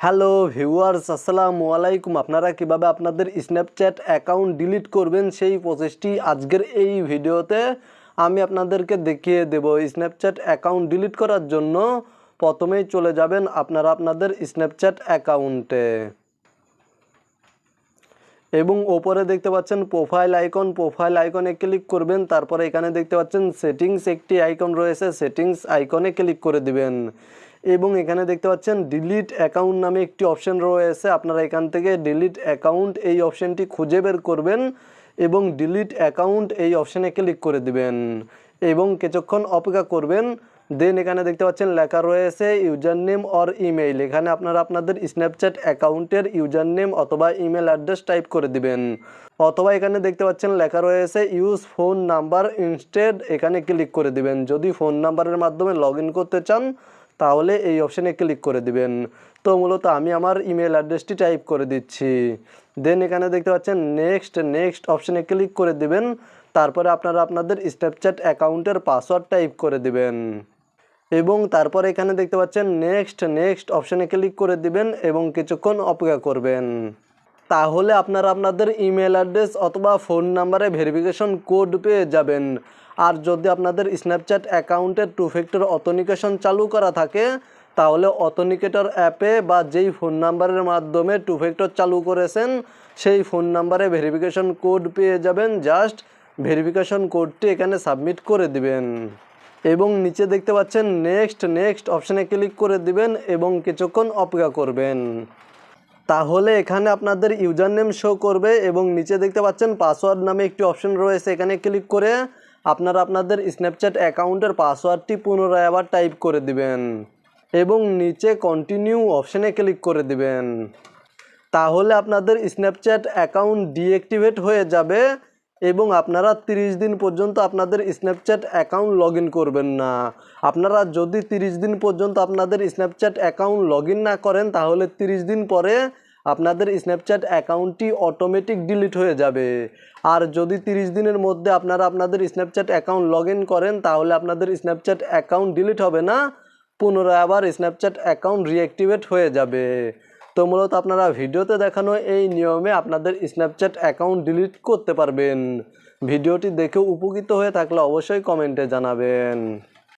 Hello viewers, আসসালামু আলাইকুম। আপনারা কিভাবে আপনাদের স্ন্যাপচ্যাট অ্যাকাউন্ট ডিলিট করবেন সেই প্রসেসটি আজকের এই ভিডিওতে আমি আপনাদেরকে দেখিয়ে দেব। স্ন্যাপচ্যাট অ্যাকাউন্ট ডিলিট করার জন্য প্রথমেই চলে যাবেন আপনারা আপনাদের স্ন্যাপচ্যাট অ্যাকাউন্টে এবং ওপরে দেখতে পাচ্ছেন প্রোফাইল আইকনে ক্লিক করবেন। তারপরে এখানে দেখতে পাচ্ছেন সেটিংস একটি আইকন রয়েছে, সেটিংস আইকনে ক্লিক করে দিবেন এবং এখানে দেখতে পাচ্ছেন ডিলিট অ্যাকাউন্ট নামে একটি অপশন রয়েছে। আপনারা এখান থেকে ডিলিট অ্যাকাউন্ট এই অপশনটি খুঁজে বের করবেন এবং ডিলিট অ্যাকাউন্ট এই অপশনে ক্লিক করে দিবেন এবং কিছুক্ষণ অপেক্ষা করবেন। দেন এখানে দেখতে পাচ্ছেন লেখা রয়েছে ইউজার নেম অর ইমেইল। এখানে আপনারা আপনাদের স্ন্যাপচ্যাট অ্যাকাউন্টের ইউজার নেম অথবা ইমেল অ্যাড্রেস টাইপ করে দিবেন, অথবা এখানে দেখতে পাচ্ছেন লেখা রয়েছে ইউজ ফোন নাম্বার ইনস্টেড, এখানে ক্লিক করে দিবেন। যদি ফোন নাম্বারের মাধ্যমে লগ ইন করতে চান তাহলে এই অপশানে ক্লিক করে দিবেন। তো মূলত আমি আমার ইমেল অ্যাড্রেসটি টাইপ করে দিচ্ছি। দেন এখানে দেখতে পাচ্ছেন নেক্সট অপশানে ক্লিক করে দিবেন। তারপরে আপনারা আপনাদের স্ন্যাপচ্যাট অ্যাকাউন্টের পাসওয়ার্ড টাইপ করে দিবেন এবং তারপরে এখানে দেখতে পাচ্ছেন নেক্সট অপশানে ক্লিক করে দিবেন এবং কিছুক্ষণ অপেক্ষা করবেন। তাহলে আপনারা আপনাদের ইমেল অ্যাড্রেস অথবা ফোন নাম্বারে ভেরিফিকেশন কোড পেয়ে যাবেন। আর যদি আপনাদের স্ন্যাপচ্যাট অ্যাকাউন্টের টু ফ্যাক্টর অথেন্টিকেশন চালু করা থাকে তাহলে অথেন্টিকেটর অ্যাপে বা যেই ফোন নাম্বারের মাধ্যমে টু ফ্যাক্টর চালু করেছেন সেই ফোন নাম্বারে ভেরিফিকেশন কোড পেয়ে যাবেন। জাস্ট ভেরিফিকেশন কোডটি এখানে সাবমিট করে দিবেন এবং নিচে দেখতে পাচ্ছেন নেক্সট অপশানে ক্লিক করে দিবেন এবং কিছুক্ষণ অপেক্ষা করবেন। তাহলে এখানে আপনাদের ইউজার নেম শো করবে এবং নিচে দেখতে পাচ্ছেন পাসওয়ার্ড নামে একটি অপশন রয়েছে, এখানে ক্লিক করে আপনারা আপনাদের স্ন্যাপচ্যাট অ্যাকাউন্টের পাসওয়ার্ডটি পুনরায় আবার টাইপ করে দিবেন এবং নিচে কন্টিনিউ অপশানে ক্লিক করে দিবেন। তাহলে আপনাদের স্ন্যাপচ্যাট অ্যাকাউন্ট ডিঅ্যাক্টিভেট হয়ে যাবে এবং আপনারা 30 দিন পর্যন্ত আপনাদের স্ন্যাপচ্যাট অ্যাকাউন্ট লগ ইন করবেন না। আপনারা যদি 30 দিন পর্যন্ত আপনাদের স্ন্যাপচ্যাট অ্যাকাউন্ট লগ ইন না করেন তাহলে 30 দিন পরে আপনাদের স্ন্যাপচ্যাট অ্যাকাউন্টটি অটোমেটিক ডিলিট হয়ে যাবে। আর যদি 30 দিনের মধ্যে আপনারা আপনাদের স্ন্যাপচ্যাট অ্যাকাউন্ট লগ ইন করেন তাহলে আপনাদের স্ন্যাপচ্যাট অ্যাকাউন্ট ডিলিট হবে না, পুনরায় আবার স্ন্যাপচ্যাট অ্যাকাউন্ট রিঅ্যাক্টিভেট হয়ে যাবে। তো মূলত আপনারা ভিডিওতে দেখানো এই নিয়মে আপনাদের স্ন্যাপচ্যাট অ্যাকাউন্ট ডিলিট করতে পারবেন। ভিডিওটি দেখে উপকৃত হয়ে থাকলে অবশ্যই কমেন্টে জানাবেন।